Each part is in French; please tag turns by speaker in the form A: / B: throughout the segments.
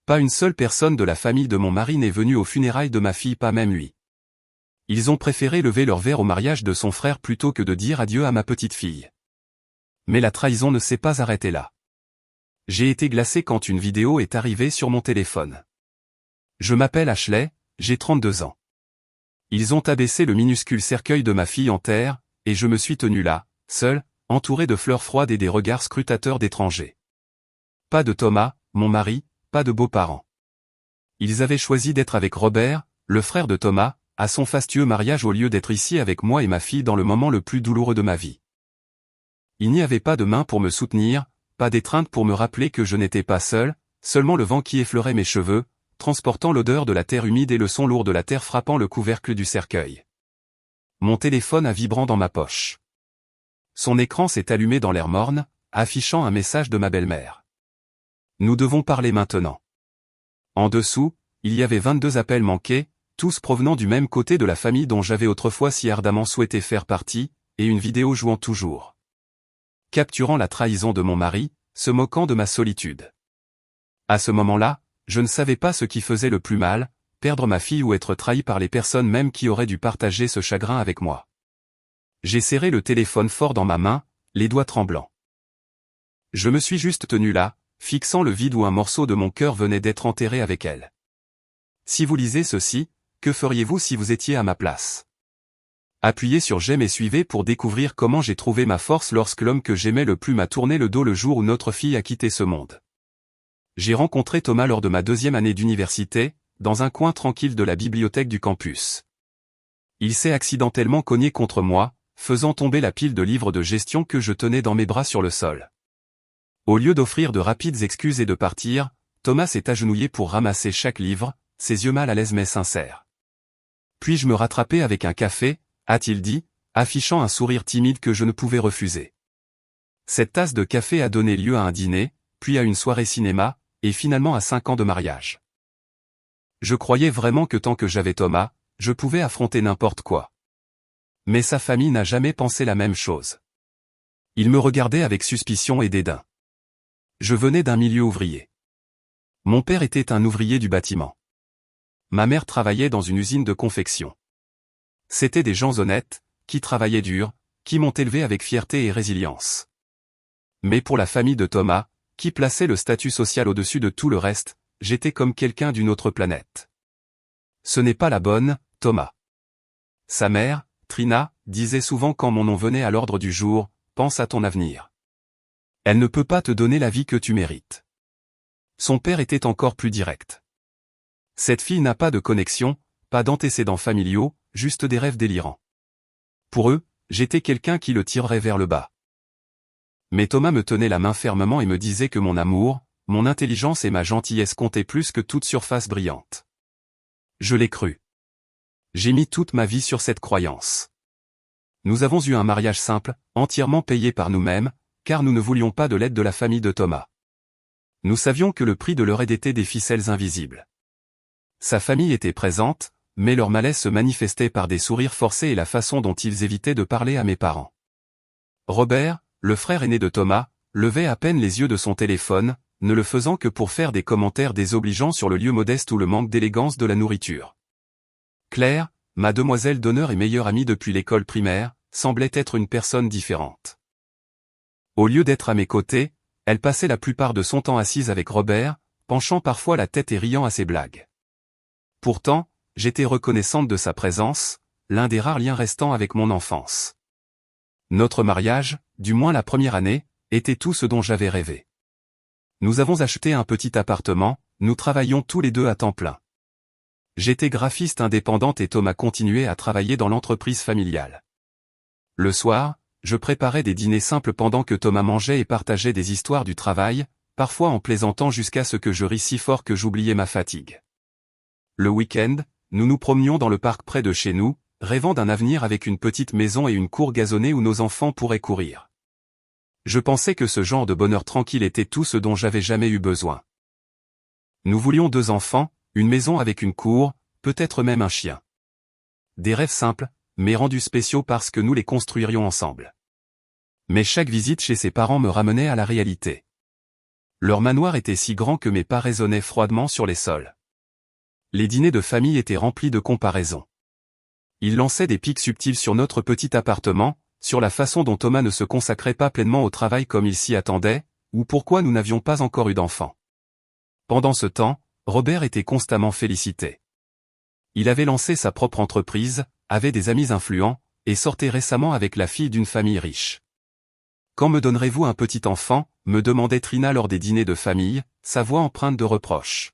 A: Pas une seule personne de la famille de mon mari n'est venue aux funérailles de ma fille, pas même lui. Ils ont préféré lever leur verre au mariage de son frère plutôt que de dire adieu à ma petite fille. Mais la trahison ne s'est pas arrêtée là. J'ai été glacé quand une vidéo est arrivée sur mon téléphone. Je m'appelle Ashley, j'ai 32 ans. Ils ont abaissé le minuscule cercueil de ma fille en terre, et je me suis tenu là, seul, entouré de fleurs froides et des regards scrutateurs d'étrangers. Pas de Thomas, mon mari, pas de beaux-parents. Ils avaient choisi d'être avec Robert, le frère de Thomas, à son fastueux mariage au lieu d'être ici avec moi et ma fille dans le moment le plus douloureux de ma vie. Il n'y avait pas de main pour me soutenir, pas d'étreinte pour me rappeler que je n'étais pas seul, seulement le vent qui effleurait mes cheveux, transportant l'odeur de la terre humide et le son lourd de la terre frappant le couvercle du cercueil. Mon téléphone a vibrant dans ma poche. Son écran s'est allumé dans l'air morne, affichant un message de ma belle-mère. Nous devons parler maintenant. En dessous, il y avait 22 appels manqués, tous provenant du même côté de la famille dont j'avais autrefois si ardemment souhaité faire partie, et une vidéo jouant toujours. Capturant la trahison de mon mari, se moquant de ma solitude. À ce moment-là, je ne savais pas ce qui faisait le plus mal, perdre ma fille ou être trahi par les personnes même qui auraient dû partager ce chagrin avec moi. J'ai serré le téléphone fort dans ma main, les doigts tremblants. Je me suis juste tenu là, fixant le vide où un morceau de mon cœur venait d'être enterré avec elle. Si vous lisez ceci, que feriez-vous si vous étiez à ma place? Appuyez sur j'aime et suivez pour découvrir comment j'ai trouvé ma force lorsque l'homme que j'aimais le plus m'a tourné le dos le jour où notre fille a quitté ce monde. J'ai rencontré Thomas lors de ma 2e année d'université, dans un coin tranquille de la bibliothèque du campus. Il s'est accidentellement cogné contre moi, faisant tomber la pile de livres de gestion que je tenais dans mes bras sur le sol. Au lieu d'offrir de rapides excuses et de partir, Thomas s'est agenouillé pour ramasser chaque livre, ses yeux mal à l'aise mais sincères. Puis-je me rattraper avec un café, a-t-il dit, affichant un sourire timide que je ne pouvais refuser. Cette tasse de café a donné lieu à un dîner, puis à une soirée cinéma, et finalement à 5 ans de mariage. Je croyais vraiment que tant que j'avais Thomas, je pouvais affronter n'importe quoi. Mais sa famille n'a jamais pensé la même chose. Il me regardait avec suspicion et dédain. Je venais d'un milieu ouvrier. Mon père était un ouvrier du bâtiment. Ma mère travaillait dans une usine de confection. C'étaient des gens honnêtes, qui travaillaient dur, qui m'ont élevé avec fierté et résilience. Mais pour la famille de Thomas, qui plaçait le statut social au-dessus de tout le reste, j'étais comme quelqu'un d'une autre planète. Ce n'est pas la bonne, Thomas. Sa mère, Trina, disait souvent quand mon nom venait à l'ordre du jour, pense à ton avenir. Elle ne peut pas te donner la vie que tu mérites. Son père était encore plus direct. Cette fille n'a pas de connexion, pas d'antécédents familiaux, juste des rêves délirants. Pour eux, j'étais quelqu'un qui le tirerait vers le bas. Mais Thomas me tenait la main fermement et me disait que mon amour, mon intelligence et ma gentillesse comptaient plus que toute surface brillante. Je l'ai cru. J'ai mis toute ma vie sur cette croyance. Nous avons eu un mariage simple, entièrement payé par nous-mêmes, car nous ne voulions pas de l'aide de la famille de Thomas. Nous savions que le prix de leur aide était des ficelles invisibles. Sa famille était présente, mais leur malaise se manifestait par des sourires forcés et la façon dont ils évitaient de parler à mes parents. Robert, le frère aîné de Thomas, levait à peine les yeux de son téléphone, ne le faisant que pour faire des commentaires désobligeants sur le lieu modeste ou le manque d'élégance de la nourriture. Claire, ma demoiselle d'honneur et meilleure amie depuis l'école primaire, semblait être une personne différente. Au lieu d'être à mes côtés, elle passait la plupart de son temps assise avec Robert, penchant parfois la tête et riant à ses blagues. Pourtant, j'étais reconnaissante de sa présence, l'un des rares liens restants avec mon enfance. Notre mariage, du moins la première année, était tout ce dont j'avais rêvé. Nous avons acheté un petit appartement, nous travaillions tous les deux à temps plein. J'étais graphiste indépendante et Thomas continuait à travailler dans l'entreprise familiale. Le soir, je préparais des dîners simples pendant que Thomas mangeait et partageait des histoires du travail, parfois en plaisantant jusqu'à ce que je ris si fort que j'oubliais ma fatigue. Le week-end, nous nous promenions dans le parc près de chez nous, rêvant d'un avenir avec une petite maison et une cour gazonnée où nos enfants pourraient courir. Je pensais que ce genre de bonheur tranquille était tout ce dont j'avais jamais eu besoin. Nous voulions 2 enfants, une maison avec une cour, peut-être même un chien. Des rêves simples, mais rendus spéciaux parce que nous les construirions ensemble. Mais chaque visite chez ses parents me ramenait à la réalité. Leur manoir était si grand que mes pas résonnaient froidement sur les sols. Les dîners de famille étaient remplis de comparaisons. Ils lançaient des pics subtils sur notre petit appartement, sur la façon dont Thomas ne se consacrait pas pleinement au travail comme il s'y attendait, ou pourquoi nous n'avions pas encore eu d'enfant. Pendant ce temps, Robert était constamment félicité. Il avait lancé sa propre entreprise, avait des amis influents, et sortait récemment avec la fille d'une famille riche. « Quand me donnerez-vous un petit enfant ?» me demandait Trina lors des dîners de famille, sa voix empreinte de reproche.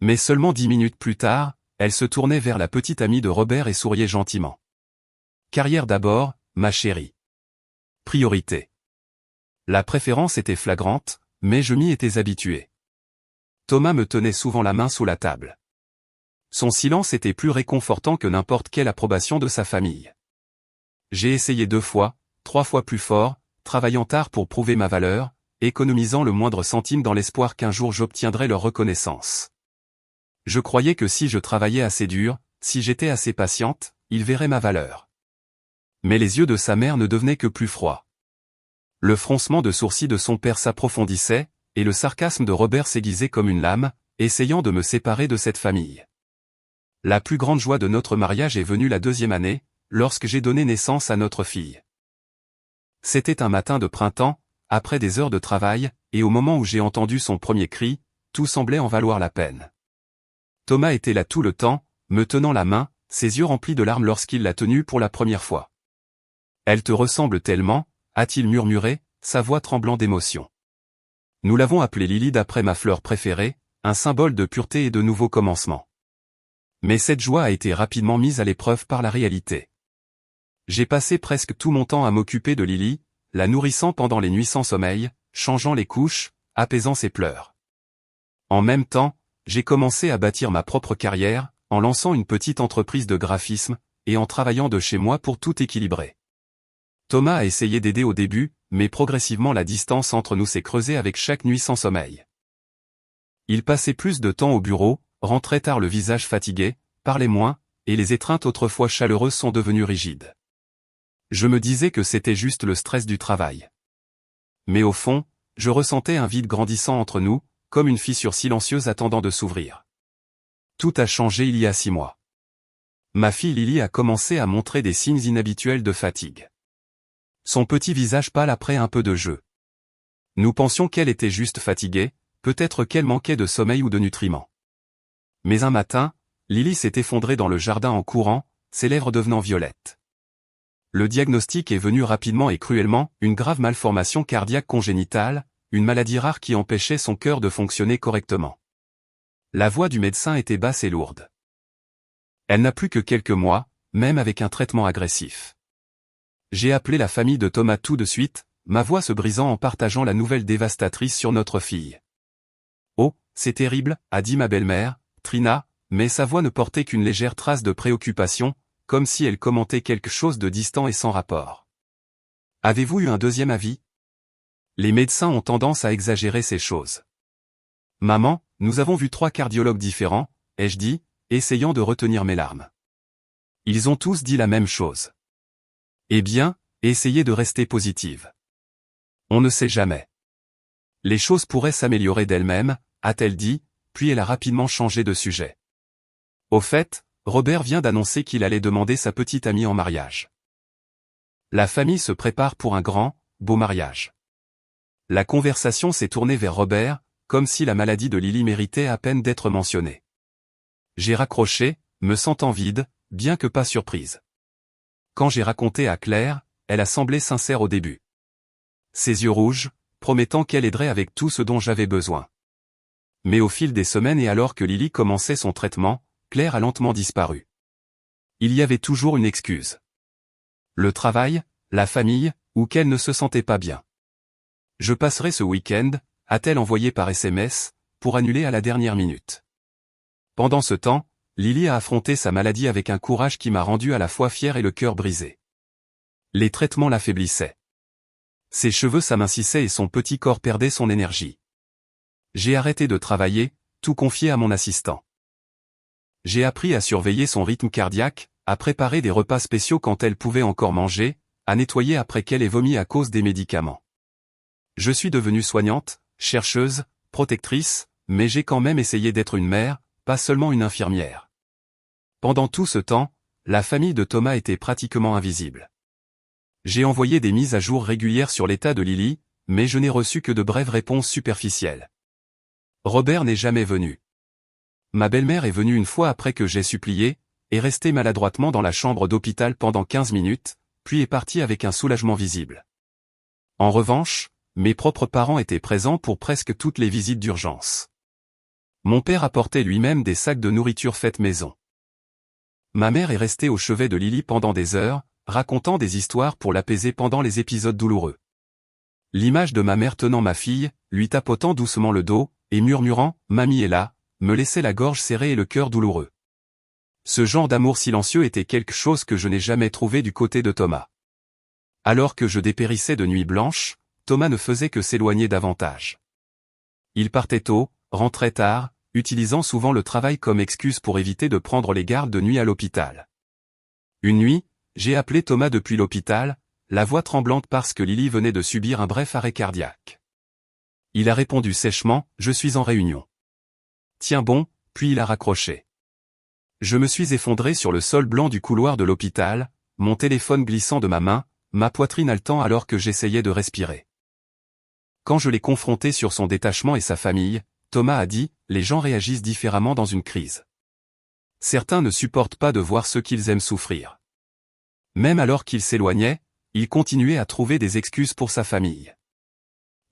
A: Mais seulement 10 minutes plus tard, elle se tournait vers la petite amie de Robert et souriait gentiment. « Carrière d'abord, ma chérie. Priorité. » La préférence était flagrante, mais je m'y étais habitué. Thomas me tenait souvent la main sous la table. Son silence était plus réconfortant que n'importe quelle approbation de sa famille. J'ai essayé 2 fois, 3 fois plus fort, travaillant tard pour prouver ma valeur, économisant le moindre centime dans l'espoir qu'un jour j'obtiendrais leur reconnaissance. Je croyais que si je travaillais assez dur, si j'étais assez patiente, ils verraient ma valeur. Mais les yeux de sa mère ne devenaient que plus froids. Le froncement de sourcils de son père s'approfondissait, et le sarcasme de Robert s'aiguisait comme une lame, essayant de me séparer de cette famille. La plus grande joie de notre mariage est venue la 2e année, lorsque j'ai donné naissance à notre fille. C'était un matin de printemps, après des heures de travail, et au moment où j'ai entendu son premier cri, tout semblait en valoir la peine. Thomas était là tout le temps, me tenant la main, ses yeux remplis de larmes lorsqu'il l'a tenue pour la première fois. « Elle te ressemble tellement », a-t-il murmuré, sa voix tremblant d'émotion. Nous l'avons appelée Lily d'après ma fleur préférée, un symbole de pureté et de nouveau commencement. Mais cette joie a été rapidement mise à l'épreuve par la réalité. J'ai passé presque tout mon temps à m'occuper de Lily, la nourrissant pendant les nuits sans sommeil, changeant les couches, apaisant ses pleurs. En même temps, j'ai commencé à bâtir ma propre carrière, en lançant une petite entreprise de graphisme, et en travaillant de chez moi pour tout équilibrer. Thomas a essayé d'aider au début, mais progressivement la distance entre nous s'est creusée avec chaque nuit sans sommeil. Il passait plus de temps au bureau, rentrait tard le visage fatigué, parlait moins, et les étreintes autrefois chaleureuses sont devenues rigides. Je me disais que c'était juste le stress du travail. Mais au fond, je ressentais un vide grandissant entre nous, comme une fissure silencieuse attendant de s'ouvrir. Tout a changé il y a 6 mois. Ma fille Lily a commencé à montrer des signes inhabituels de fatigue. Son petit visage pâle après un peu de jeu. Nous pensions qu'elle était juste fatiguée, peut-être qu'elle manquait de sommeil ou de nutriments. Mais un matin, Lily s'est effondrée dans le jardin en courant, ses lèvres devenant violettes. Le diagnostic est venu rapidement et cruellement, une grave malformation cardiaque congénitale, une maladie rare qui empêchait son cœur de fonctionner correctement. La voix du médecin était basse et lourde. Elle n'a plus que quelques mois, même avec un traitement agressif. J'ai appelé la famille de Thomas tout de suite, ma voix se brisant en partageant la nouvelle dévastatrice sur notre fille. « Oh, c'est terrible », a dit ma belle-mère, Trina, mais sa voix ne portait qu'une légère trace de préoccupation, comme si elle commentait quelque chose de distant et sans rapport. « Avez-vous eu un 2e avis ?» Les médecins ont tendance à exagérer ces choses. « Maman, nous avons vu 3 cardiologues différents », ai-je dit, essayant de retenir mes larmes. Ils ont tous dit la même chose. Eh bien, essayez de rester positive. On ne sait jamais. Les choses pourraient s'améliorer d'elles-mêmes, a-t-elle dit, puis elle a rapidement changé de sujet. Au fait, Robert vient d'annoncer qu'il allait demander sa petite amie en mariage. La famille se prépare pour un grand, beau mariage. La conversation s'est tournée vers Robert, comme si la maladie de Lily méritait à peine d'être mentionnée. J'ai raccroché, me sentant vide, bien que pas surprise. Quand j'ai raconté à Claire, elle a semblé sincère au début. Ses yeux rouges, promettant qu'elle aiderait avec tout ce dont j'avais besoin. Mais au fil des semaines et alors que Lily commençait son traitement, Claire a lentement disparu. Il y avait toujours une excuse. Le travail, la famille, ou qu'elle ne se sentait pas bien. Je passerai ce week-end, a-t-elle envoyé par SMS, pour annuler à la dernière minute. Pendant ce temps, Lily a affronté sa maladie avec un courage qui m'a rendu à la fois fier et le cœur brisé. Les traitements l'affaiblissaient. Ses cheveux s'amincissaient et son petit corps perdait son énergie. J'ai arrêté de travailler, tout confié à mon assistant. J'ai appris à surveiller son rythme cardiaque, à préparer des repas spéciaux quand elle pouvait encore manger, à nettoyer après qu'elle ait vomi à cause des médicaments. Je suis devenue soignante, chercheuse, protectrice, mais j'ai quand même essayé d'être une mère, pas seulement une infirmière. Pendant tout ce temps, la famille de Thomas était pratiquement invisible. J'ai envoyé des mises à jour régulières sur l'état de Lily, mais je n'ai reçu que de brèves réponses superficielles. Robert n'est jamais venu. Ma belle-mère est venue une fois après que j'ai supplié, est restée maladroitement dans la chambre d'hôpital pendant 15 minutes, puis est partie avec un soulagement visible. En revanche, mes propres parents étaient présents pour presque toutes les visites d'urgence. Mon père apportait lui-même des sacs de nourriture faite maison. Ma mère est restée au chevet de Lily pendant des heures, racontant des histoires pour l'apaiser pendant les épisodes douloureux. L'image de ma mère tenant ma fille, lui tapotant doucement le dos, et murmurant « Mamie est là », me laissait la gorge serrée et le cœur douloureux. Ce genre d'amour silencieux était quelque chose que je n'ai jamais trouvé du côté de Thomas. Alors que je dépérissais de nuits blanches, Thomas ne faisait que s'éloigner davantage. Il partait tôt, rentrait tard, utilisant souvent le travail comme excuse pour éviter de prendre les gardes de nuit à l'hôpital. Une nuit, j'ai appelé Thomas depuis l'hôpital, la voix tremblante parce que Lily venait de subir un bref arrêt cardiaque. Il a répondu sèchement « Je suis en réunion ». Tiens bon, puis il a raccroché. Je me suis effondré sur le sol blanc du couloir de l'hôpital, mon téléphone glissant de ma main, ma poitrine haletant alors que j'essayais de respirer. Quand je l'ai confronté sur son détachement et sa famille, Thomas a dit « Les gens réagissent différemment dans une crise. Certains ne supportent pas de voir ceux qu'ils aiment souffrir. » Même alors qu'il s'éloignait, il continuait à trouver des excuses pour sa famille.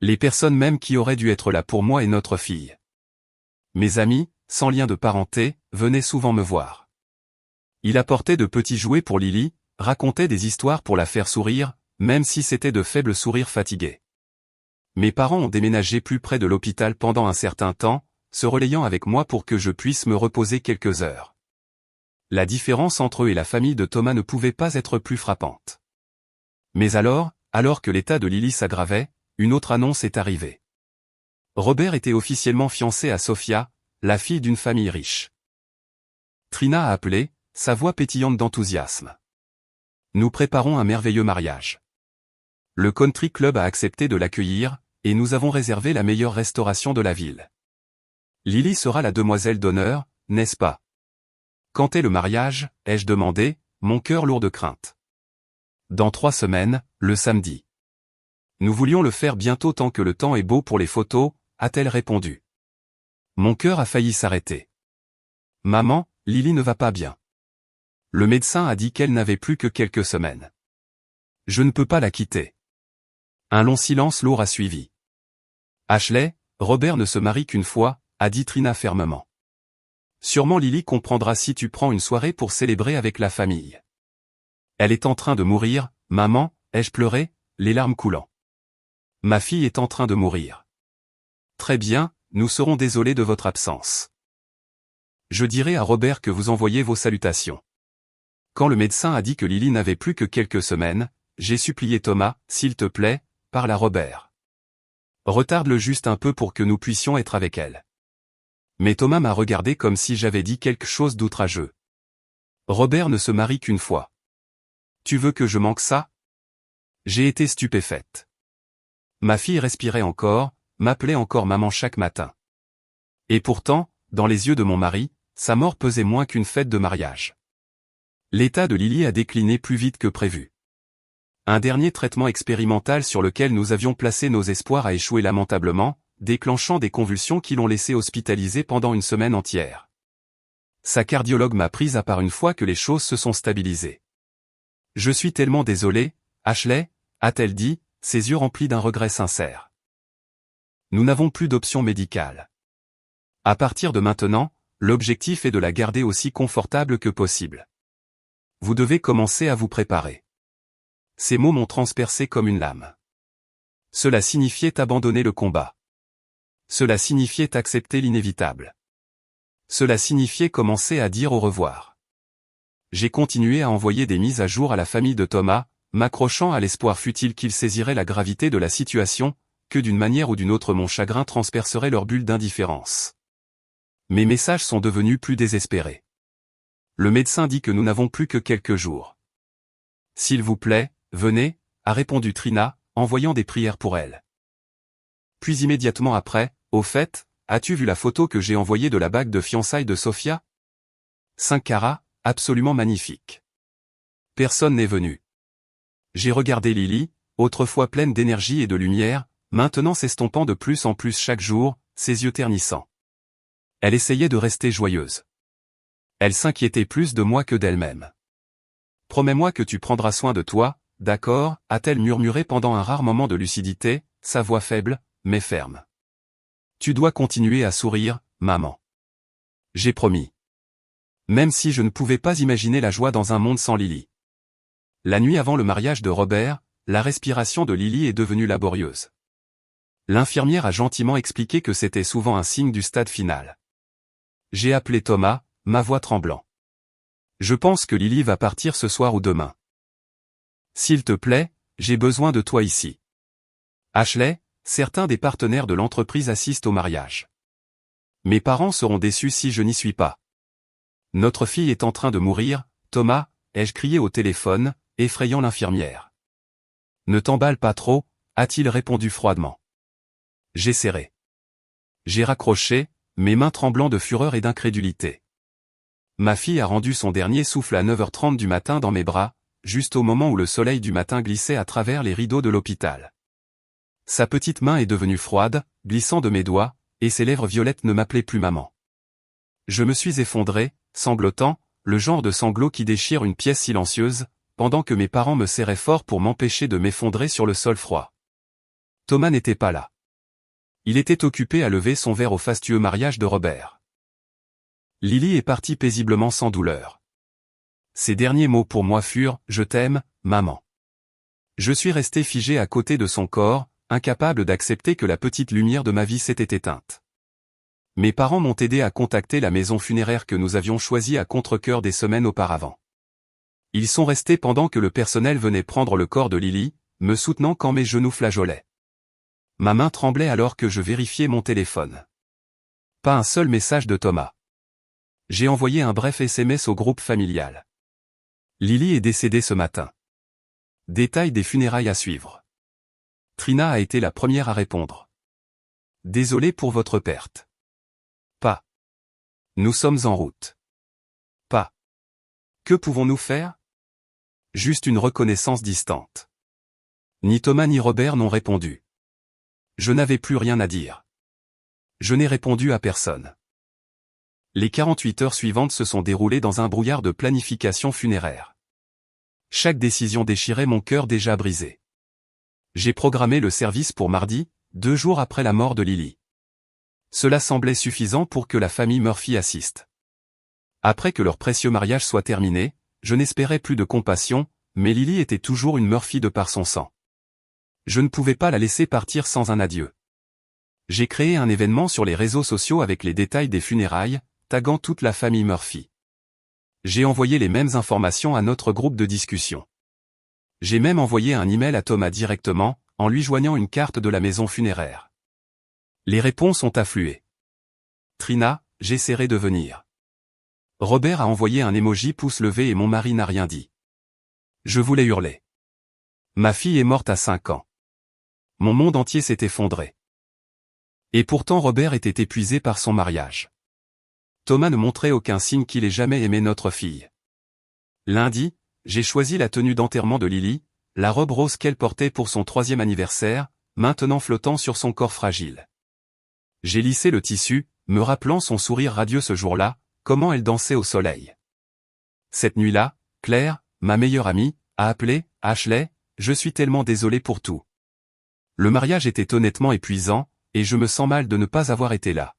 A: Les personnes même qui auraient dû être là pour moi et notre fille. Mes amis, sans lien de parenté, venaient souvent me voir. Il apportait de petits jouets pour Lily, racontait des histoires pour la faire sourire, même si c'était de faibles sourires fatigués. Mes parents ont déménagé plus près de l'hôpital pendant un certain temps, se relayant avec moi pour que je puisse me reposer quelques heures. La différence entre eux et la famille de Thomas ne pouvait pas être plus frappante. Mais alors que l'état de Lily s'aggravait, une autre annonce est arrivée. Robert était officiellement fiancé à Sophia, la fille d'une famille riche. Trina a appelé, sa voix pétillante d'enthousiasme. Nous préparons un merveilleux mariage. Le country club a accepté de l'accueillir, et nous avons réservé la meilleure restauration de la ville. Lily sera la demoiselle d'honneur, n'est-ce pas? Quand est le mariage, ai-je demandé, mon cœur lourd de crainte. Dans 3 semaines, le samedi. Nous voulions le faire bientôt tant que le temps est beau pour les photos, a-t-elle répondu. Mon cœur a failli s'arrêter. Maman, Lily ne va pas bien. Le médecin a dit qu'elle n'avait plus que quelques semaines. Je ne peux pas la quitter. Un long silence lourd a suivi. Ashley, Robert ne se marie qu'une fois, a dit Trina fermement. Sûrement Lily comprendra si tu prends une soirée pour célébrer avec la famille. Elle est en train de mourir, maman, ai-je pleuré, les larmes coulant. Ma fille est en train de mourir. Très bien, nous serons désolés de votre absence. Je dirai à Robert que vous envoyez vos salutations. Quand le médecin a dit que Lily n'avait plus que quelques semaines, j'ai supplié Thomas, s'il te plaît, parle à Robert. Retarde-le juste un peu pour que nous puissions être avec elle. Mais Thomas m'a regardé comme si j'avais dit quelque chose d'outrageux. Robert ne se marie qu'une fois. Tu veux que je manque ça? J'ai été stupéfaite. Ma fille respirait encore, m'appelait encore maman chaque matin. Et pourtant, dans les yeux de mon mari, sa mort pesait moins qu'une fête de mariage. L'état de Lily a décliné plus vite que prévu. Un dernier traitement expérimental sur lequel nous avions placé nos espoirs a échoué lamentablement, déclenchant des convulsions qui l'ont laissé hospitalisé pendant une semaine entière. Sa cardiologue m'a prise à part une fois que les choses se sont stabilisées. Je suis tellement désolé, Ashley, a-t-elle dit, ses yeux remplis d'un regret sincère. Nous n'avons plus d'option médicale. À partir de maintenant, l'objectif est de la garder aussi confortable que possible. Vous devez commencer à vous préparer. Ces mots m'ont transpercé comme une lame. Cela signifiait abandonner le combat. Cela signifiait accepter l'inévitable. Cela signifiait commencer à dire au revoir. J'ai continué à envoyer des mises à jour à la famille de Thomas, m'accrochant à l'espoir futile qu'ils saisiraient la gravité de la situation, que d'une manière ou d'une autre mon chagrin transpercerait leur bulle d'indifférence. Mes messages sont devenus plus désespérés. Le médecin dit que nous n'avons plus que quelques jours. S'il vous plaît, venez, a répondu Trina, envoyant des prières pour elle. puis immédiatement après, au fait, as-tu vu la photo que j'ai envoyée de la bague de fiançailles de Sofia? 5 carats, absolument magnifique. Personne n'est venu. J'ai regardé Lily, autrefois pleine d'énergie et de lumière, maintenant s'estompant de plus en plus chaque jour, ses yeux ternissants. Elle essayait de rester joyeuse. Elle s'inquiétait plus de moi que d'elle-même. Promets-moi que tu prendras soin de toi, d'accord, a-t-elle murmuré pendant un rare moment de lucidité, sa voix faible, mais ferme. Tu dois continuer à sourire, maman. J'ai promis. Même si je ne pouvais pas imaginer la joie dans un monde sans Lily. La nuit avant le mariage de Robert, la respiration de Lily est devenue laborieuse. L'infirmière a gentiment expliqué que c'était souvent un signe du stade final. J'ai appelé Thomas, ma voix tremblant. Je pense que Lily va partir ce soir ou demain. S'il te plaît, j'ai besoin de toi ici. Ashley, certains des partenaires de l'entreprise assistent au mariage. Mes parents seront déçus si je n'y suis pas. Notre fille est en train de mourir, Thomas, ai-je crié au téléphone, effrayant l'infirmière. Ne t'emballe pas trop, a-t-il répondu froidement. J'ai serré. J'ai raccroché, mes mains tremblant de fureur et d'incrédulité. Ma fille a rendu son dernier souffle à 9h30 du matin dans mes bras, juste au moment où le soleil du matin glissait à travers les rideaux de l'hôpital. Sa petite main est devenue froide, glissant de mes doigts, et ses lèvres violettes ne m'appelaient plus maman. Je me suis effondré, sanglotant, le genre de sanglot qui déchire une pièce silencieuse, pendant que mes parents me serraient fort pour m'empêcher de m'effondrer sur le sol froid. Thomas n'était pas là. Il était occupé à lever son verre au fastueux mariage de Robert. Lily est partie paisiblement sans douleur. Ses derniers mots pour moi furent « Je t'aime, maman ». Je suis resté figé à côté de son corps, incapable d'accepter que la petite lumière de ma vie s'était éteinte. Mes parents m'ont aidé à contacter la maison funéraire que nous avions choisie à contre-cœur des semaines auparavant. Ils sont restés pendant que le personnel venait prendre le corps de Lily, me soutenant quand mes genoux flageolaient. Ma main tremblait alors que je vérifiais mon téléphone. Pas un seul message de Thomas. J'ai envoyé un bref SMS au groupe familial. Lily est décédée ce matin. Détail des funérailles à suivre. Trina a été la première à répondre. Désolé pour votre perte. Pas. Nous sommes en route. Pas. Que pouvons-nous faire? Juste une reconnaissance distante. Ni Thomas ni Robert n'ont répondu. Je n'avais plus rien à dire. Je n'ai répondu à personne. Les 48 heures suivantes se sont déroulées dans un brouillard de planification funéraire. Chaque décision déchirait mon cœur déjà brisé. J'ai programmé le service pour mardi, 2 jours après la mort de Lily. Cela semblait suffisant pour que la famille Murphy assiste. Après que leur précieux mariage soit terminé, je n'espérais plus de compassion, mais Lily était toujours une Murphy de par son sang. Je ne pouvais pas la laisser partir sans un adieu. J'ai créé un événement sur les réseaux sociaux avec les détails des funérailles, taguant toute la famille Murphy. J'ai envoyé les mêmes informations à notre groupe de discussion. J'ai même envoyé un email à Thomas directement, en lui joignant une carte de la maison funéraire. Les réponses ont afflué. Trina, j'essaierai de venir. Robert a envoyé un emoji pouce levé et mon mari n'a rien dit. Je voulais hurler. Ma fille est morte à 5 ans. Mon monde entier s'est effondré. Et pourtant Robert était épuisé par son mariage. Thomas ne montrait aucun signe qu'il ait jamais aimé notre fille. Lundi, j'ai choisi la tenue d'enterrement de Lily, la robe rose qu'elle portait pour son 3e anniversaire, maintenant flottant sur son corps fragile. J'ai lissé le tissu, me rappelant son sourire radieux ce jour-là, comment elle dansait au soleil. Cette nuit-là, Claire, ma meilleure amie, a appelé « Ashley, je suis tellement désolé pour tout. Le mariage était honnêtement épuisant, et je me sens mal de ne pas avoir été là.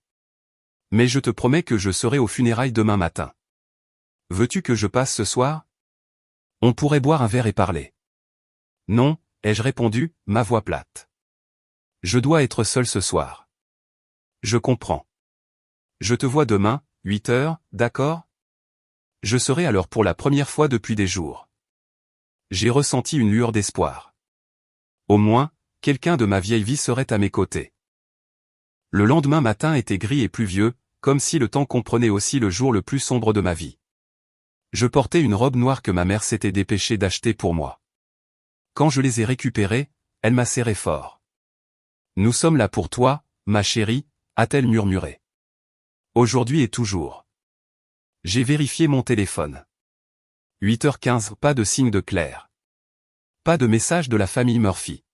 A: Mais je te promets que je serai aux funérailles demain matin. Veux-tu que je passe ce soir? On pourrait boire un verre et parler. Non, ai-je répondu, ma voix plate. Je dois être seul ce soir. Je comprends. Je te vois demain, 8 heures, d'accord? Je serai à l'heure pour la première fois depuis des jours. J'ai ressenti une lueur d'espoir. Au moins, quelqu'un de ma vieille vie serait à mes côtés. Le lendemain matin était gris et pluvieux, comme si le temps comprenait aussi le jour le plus sombre de ma vie. Je portais une robe noire que ma mère s'était dépêchée d'acheter pour moi. Quand je les ai récupérées, elle m'a serré fort. Nous sommes là pour toi, ma chérie, a-t-elle murmuré. Aujourd'hui et toujours. J'ai vérifié mon téléphone. 8h15, pas de signe de Claire. Pas de message de la famille Murphy.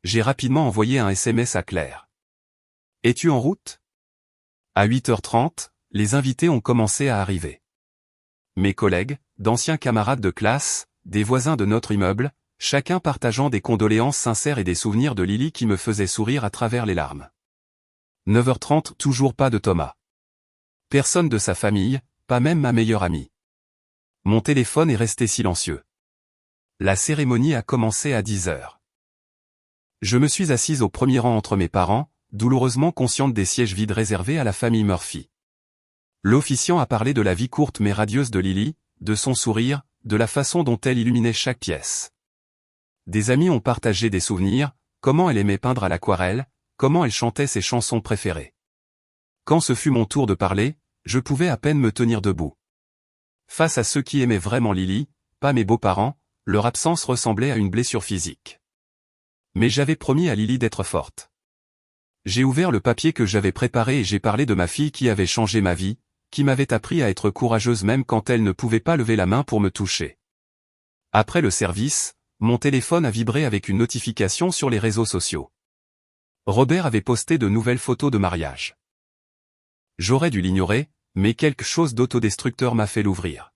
A: J'ai rapidement envoyé un SMS à Claire. Es-tu en route? À 8h30, les invités ont commencé à arriver. Mes collègues, d'anciens camarades de classe, des voisins de notre immeuble, chacun partageant des condoléances sincères et des souvenirs de Lily qui me faisaient sourire à travers les larmes. 9h30, toujours pas de Thomas. Personne de sa famille, pas même ma meilleure amie. Mon téléphone est resté silencieux. La cérémonie a commencé à 10h. Je me suis assise au premier rang entre mes parents, douloureusement consciente des sièges vides réservés à la famille Murphy. L'officiant a parlé de la vie courte mais radieuse de Lily, de son sourire, de la façon dont elle illuminait chaque pièce. Des amis ont partagé des souvenirs, comment elle aimait peindre à l'aquarelle, comment elle chantait ses chansons préférées. Quand ce fut mon tour de parler, je pouvais à peine me tenir debout. Face à ceux qui aimaient vraiment Lily, pas mes beaux-parents, leur absence ressemblait à une blessure physique. Mais j'avais promis à Lily d'être forte. J'ai ouvert le papier que j'avais préparé et j'ai parlé de ma fille qui avait changé ma vie, qui m'avait appris à être courageuse même quand elle ne pouvait pas lever la main pour me toucher. Après le service, mon téléphone a vibré avec une notification sur les réseaux sociaux. Robert avait posté de nouvelles photos de mariage. J'aurais dû l'ignorer, mais quelque chose d'autodestructeur m'a fait l'ouvrir.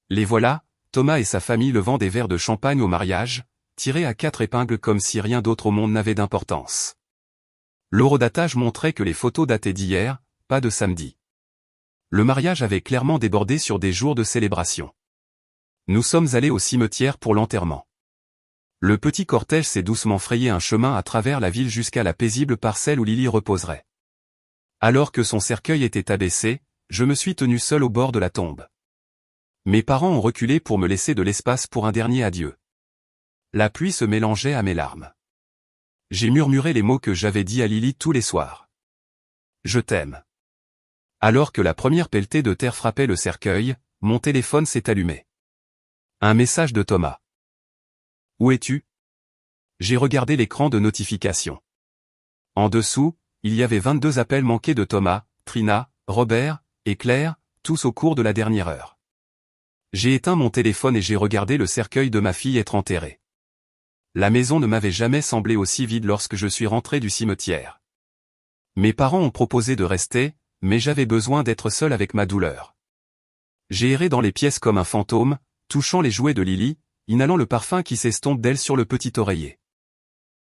A: Les voilà, Thomas et sa famille levant des verres de champagne au mariage, tirés à 4 épingles comme si rien d'autre au monde n'avait d'importance. L'horodatage montrait que les photos dataient d'hier, pas de samedi. Le mariage avait clairement débordé sur des jours de célébration. Nous sommes allés au cimetière pour l'enterrement. Le petit cortège s'est doucement frayé un chemin à travers la ville jusqu'à la paisible parcelle où Lily reposerait. Alors que son cercueil était abaissé, je me suis tenu seul au bord de la tombe. Mes parents ont reculé pour me laisser de l'espace pour un dernier adieu. La pluie se mélangeait à mes larmes. J'ai murmuré les mots que j'avais dit à Lily tous les soirs. Je t'aime. Alors que la première pelletée de terre frappait le cercueil, mon téléphone s'est allumé. Un message de Thomas. Où es-tu? J'ai regardé l'écran de notification. En dessous, il y avait 22 appels manqués de Thomas, Trina, Robert, et Claire, tous au cours de la dernière heure. J'ai éteint mon téléphone et j'ai regardé le cercueil de ma fille être enterré. La maison ne m'avait jamais semblé aussi vide lorsque je suis rentré du cimetière. Mes parents ont proposé de rester, mais j'avais besoin d'être seul avec ma douleur. J'ai erré dans les pièces comme un fantôme, touchant les jouets de Lily, inhalant le parfum qui s'estompe d'elle sur le petit oreiller.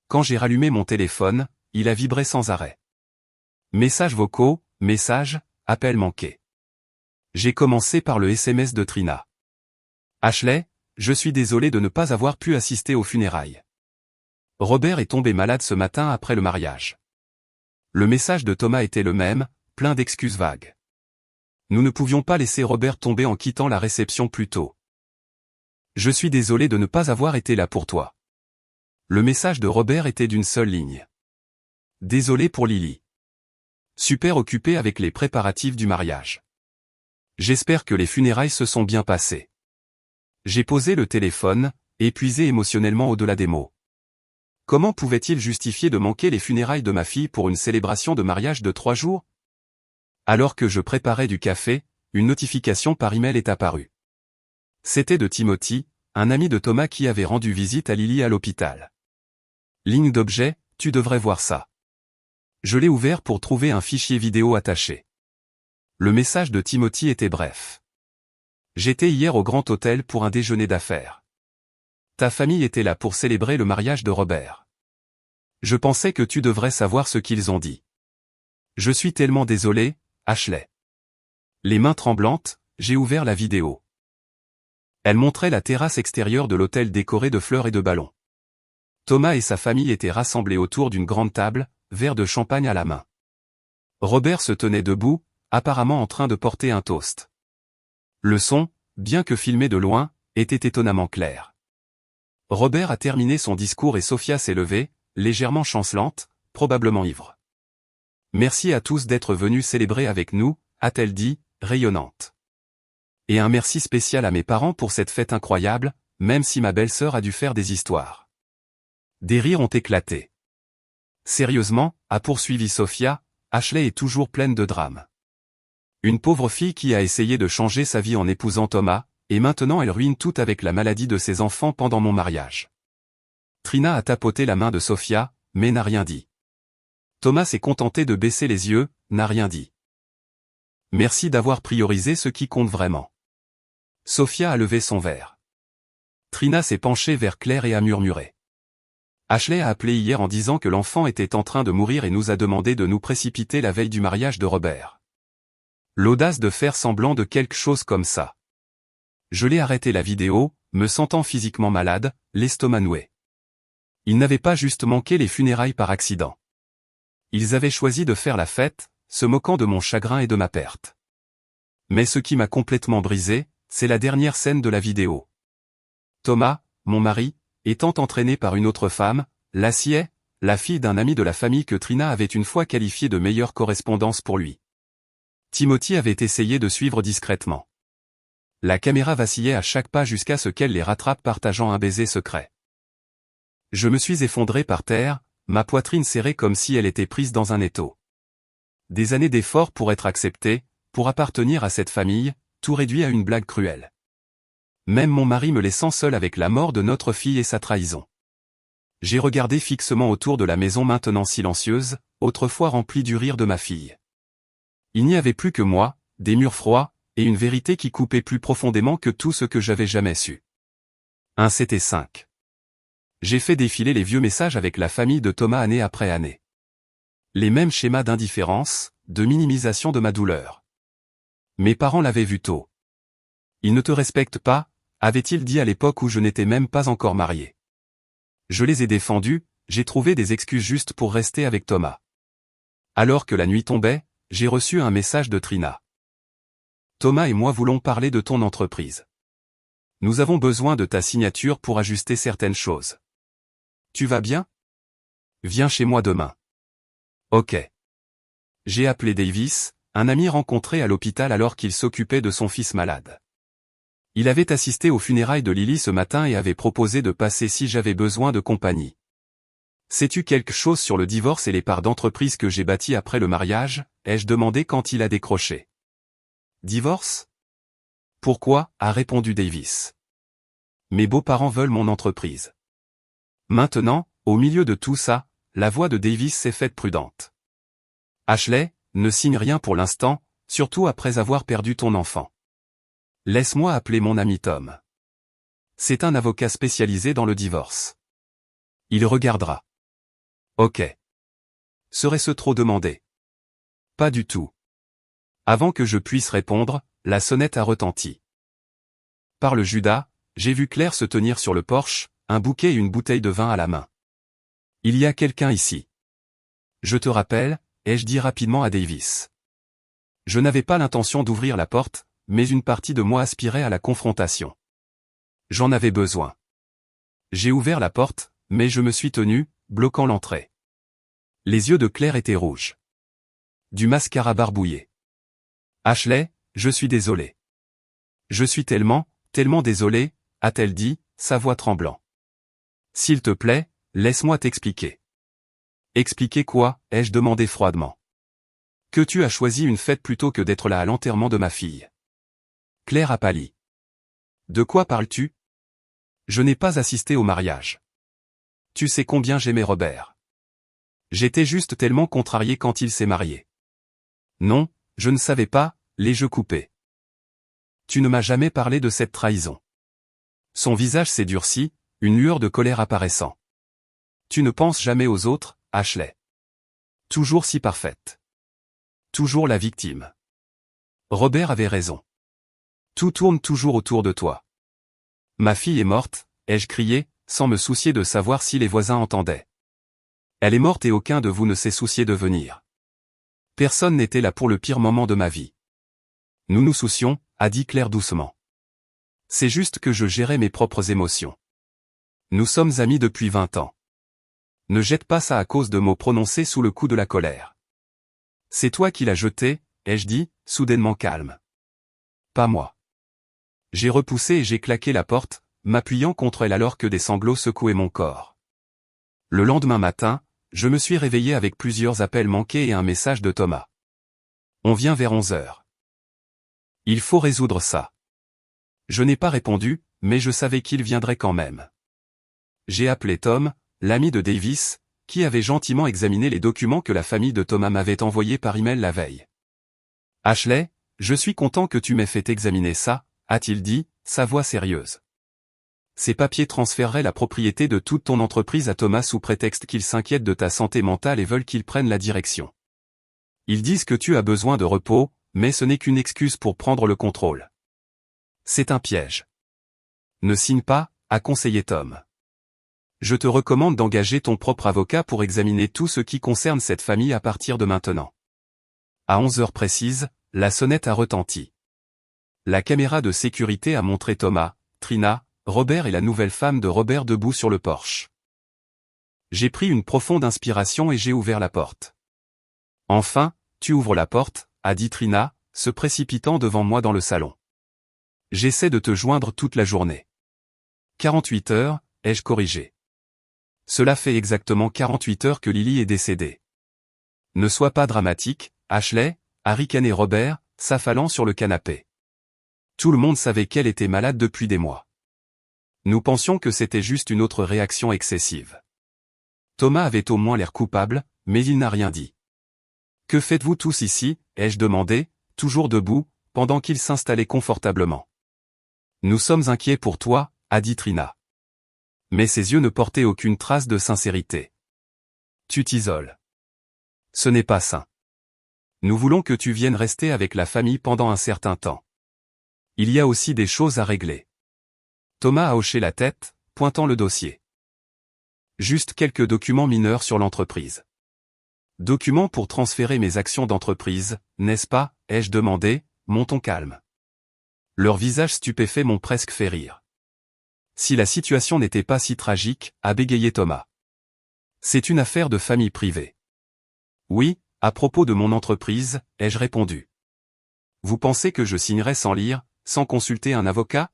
A: Quand j'ai rallumé mon téléphone, il a vibré sans arrêt. Messages vocaux, messages, appels manqués. J'ai commencé par le SMS de Trina. Ashley, je suis désolé de ne pas avoir pu assister aux funérailles. Robert est tombé malade ce matin après le mariage. Le message de Thomas était le même, plein d'excuses vagues. Nous ne pouvions pas laisser Robert tomber en quittant la réception plus tôt. Je suis désolé de ne pas avoir été là pour toi. Le message de Robert était d'une seule ligne. Désolé pour Lily. Super occupé avec les préparatifs du mariage. J'espère que les funérailles se sont bien passées. J'ai posé le téléphone, épuisé émotionnellement au-delà des mots. Comment pouvait-il justifier de manquer les funérailles de ma fille pour une célébration de mariage de 3 jours? Alors que je préparais du café, une notification par email est apparue. C'était de Timothy, un ami de Thomas qui avait rendu visite à Lily à l'hôpital. Ligne d'objet, tu devrais voir ça. Je l'ai ouvert pour trouver un fichier vidéo attaché. Le message de Timothy était bref. J'étais hier au Grand Hôtel pour un déjeuner d'affaires. Ta famille était là pour célébrer le mariage de Robert. Je pensais que tu devrais savoir ce qu'ils ont dit. Je suis tellement désolé, Ashley. Les mains tremblantes, j'ai ouvert la vidéo. Elle montrait la terrasse extérieure de l'hôtel décorée de fleurs et de ballons. Thomas et sa famille étaient rassemblés autour d'une grande table, verre de champagne à la main. Robert se tenait debout, apparemment en train de porter un toast. Le son, bien que filmé de loin, était étonnamment clair. Robert a terminé son discours et Sophia s'est levée, légèrement chancelante, probablement ivre. Merci à tous d'être venus célébrer avec nous, a-t-elle dit, rayonnante. Et un merci spécial à mes parents pour cette fête incroyable, même si ma belle-sœur a dû faire des histoires. Des rires ont éclaté. Sérieusement, a poursuivi Sophia, Ashley est toujours pleine de drames. Une pauvre fille qui a essayé de changer sa vie en épousant Thomas, et maintenant elle ruine tout avec la maladie de ses enfants pendant mon mariage. Trina a tapoté la main de Sophia, mais n'a rien dit. Thomas s'est contenté de baisser les yeux, n'a rien dit. Merci d'avoir priorisé ce qui compte vraiment. Sophia a levé son verre. Trina s'est penchée vers Claire et a murmuré. Ashley a appelé hier en disant que l'enfant était en train de mourir et nous a demandé de nous précipiter la veille du mariage de Robert. L'audace de faire semblant de quelque chose comme ça. Je l'ai arrêté la vidéo, me sentant physiquement malade, l'estomac noué. Ils n'avaient pas juste manqué les funérailles par accident. Ils avaient choisi de faire la fête, se moquant de mon chagrin et de ma perte. Mais ce qui m'a complètement brisé, c'est la dernière scène de la vidéo. Thomas, mon mari, étant entraîné par une autre femme, Lassie, la fille d'un ami de la famille que Trina avait une fois qualifié de meilleure correspondance pour lui. Timothy avait essayé de suivre discrètement. La caméra vacillait à chaque pas jusqu'à ce qu'elle les rattrape partageant un baiser secret. Je me suis effondré par terre, ma poitrine serrée comme si elle était prise dans un étau. Des années d'efforts pour être accepté, pour appartenir à cette famille, tout réduit à une blague cruelle. Même mon mari me laissant seul avec la mort de notre fille et sa trahison. J'ai regardé fixement autour de la maison maintenant silencieuse, autrefois remplie du rire de ma fille. Il n'y avait plus que moi, des murs froids, et une vérité qui coupait plus profondément que tout ce que j'avais jamais su. 1 C'était 5. J'ai fait défiler les vieux messages avec la famille de Thomas année après année. Les mêmes schémas d'indifférence, de minimisation de ma douleur. Mes parents l'avaient vu tôt. Ils ne te respectent pas, avait-il dit à l'époque où je n'étais même pas encore marié. Je les ai défendus, j'ai trouvé des excuses justes pour rester avec Thomas. Alors que la nuit tombait, j'ai reçu un message de Trina. Thomas et moi voulons parler de ton entreprise. Nous avons besoin de ta signature pour ajuster certaines choses. Tu vas bien? Viens chez moi demain. Ok. J'ai appelé Davis, un ami rencontré à l'hôpital alors qu'il s'occupait de son fils malade. Il avait assisté aux funérailles de Lily ce matin et avait proposé de passer si j'avais besoin de compagnie. Sais-tu quelque chose sur le divorce et les parts d'entreprise que j'ai bâties après le mariage? Ai-je demandé quand il a décroché. Divorce? Pourquoi? A répondu Davis. Mes beaux-parents veulent mon entreprise. Maintenant, au milieu de tout ça, la voix de Davis s'est faite prudente. Ashley, ne signe rien pour l'instant, surtout après avoir perdu ton enfant. Laisse-moi appeler mon ami Tom. C'est un avocat spécialisé dans le divorce. Il regardera. Ok. Serait-ce trop demandé? Pas du tout. Avant que je puisse répondre, la sonnette a retenti. Par le Judas, j'ai vu Claire se tenir sur le porche, un bouquet et une bouteille de vin à la main. Il y a quelqu'un ici. Je te rappelle, ai-je dit rapidement à Davis. Je n'avais pas l'intention d'ouvrir la porte, mais une partie de moi aspirait à la confrontation. J'en avais besoin. J'ai ouvert la porte, mais je me suis tenu, bloquant l'entrée. Les yeux de Claire étaient rouges. Du mascara barbouillé. Ashley, je suis désolé. Je suis tellement désolé, a-t-elle dit, sa voix tremblant. S'il te plaît, laisse-moi t'expliquer. Expliquer quoi? Ai-je demandé froidement. Que tu as choisi une fête plutôt que d'être là à l'enterrement de ma fille. Claire a pâli. De quoi parles-tu? Je n'ai pas assisté au mariage. Tu sais combien j'aimais Robert. J'étais juste tellement contrarié quand il s'est marié. Non, je ne savais pas, les jeux coupés. Tu ne m'as jamais parlé de cette trahison. Son visage s'est durci, une lueur de colère apparaissant. Tu ne penses jamais aux autres, Ashley. Toujours si parfaite. Toujours la victime. Robert avait raison. Tout tourne toujours autour de toi. Ma fille est morte, ai-je crié, sans me soucier de savoir si les voisins entendaient. Elle est morte et aucun de vous ne s'est soucié de venir. Personne n'était là pour le pire moment de ma vie. Nous nous soucions, a dit Claire doucement. C'est juste que je gérais mes propres émotions. Nous sommes amis depuis 20 ans. Ne jette pas ça à cause de mots prononcés sous le coup de la colère. C'est toi qui l'as jeté, ai-je dit, soudainement calme. Pas moi. J'ai repoussé et j'ai claqué la porte, m'appuyant contre elle alors que des sanglots secouaient mon corps. Le lendemain matin, je me suis réveillé avec plusieurs appels manqués et un message de Thomas. On vient vers 11 heures. Il faut résoudre ça. Je n'ai pas répondu, mais je savais qu'il viendrait quand même. J'ai appelé Tom, l'ami de Davis, qui avait gentiment examiné les documents que la famille de Thomas m'avait envoyés par email la veille. « Ashley, je suis content que tu m'aies fait examiner ça, » a-t-il dit, sa voix sérieuse. Ces papiers transféreraient la propriété de toute ton entreprise à Thomas sous prétexte qu'ils s'inquiètent de ta santé mentale et veulent qu'il prenne la direction. Ils disent que tu as besoin de repos, mais ce n'est qu'une excuse pour prendre le contrôle. C'est un piège. Ne signe pas, a conseillé Tom. Je te recommande d'engager ton propre avocat pour examiner tout ce qui concerne cette famille à partir de maintenant. À 11 heures précises, la sonnette a retenti. La caméra de sécurité a montré Thomas, Trina, Robert et la nouvelle femme de Robert debout sur le porche. J'ai pris une profonde inspiration et j'ai ouvert la porte. « Enfin, tu ouvres la porte », a dit Trina, se précipitant devant moi dans le salon. « J'essaie de te joindre toute la journée. »« 48 heures, ai-je corrigé. Cela fait exactement 48 heures que Lily est décédée. Ne sois pas dramatique, Ashley, a ricané Robert, s'affalant sur le canapé. Tout le monde savait qu'elle était malade depuis des mois. Nous pensions que c'était juste une autre réaction excessive. Thomas avait au moins l'air coupable, mais il n'a rien dit. « Que faites-vous tous ici ?» ai-je demandé, toujours debout, pendant qu'il s'installait confortablement. « Nous sommes inquiets pour toi, » a dit Trina. Mais ses yeux ne portaient aucune trace de sincérité. « Tu t'isoles. Ce n'est pas sain. Nous voulons que tu viennes rester avec la famille pendant un certain temps. Il y a aussi des choses à régler. » Thomas a hoché la tête, pointant le dossier. « Juste quelques documents mineurs sur l'entreprise. »« Documents pour transférer mes actions d'entreprise, n'est-ce pas ?» ai-je demandé, mon ton calme. Leurs visages stupéfaits m'ont presque fait rire. « Si la situation n'était pas si tragique, » a bégayé Thomas. « C'est une affaire de famille privée. »« Oui, à propos de mon entreprise, » ai-je répondu. « Vous pensez que je signerais sans lire, sans consulter un avocat ?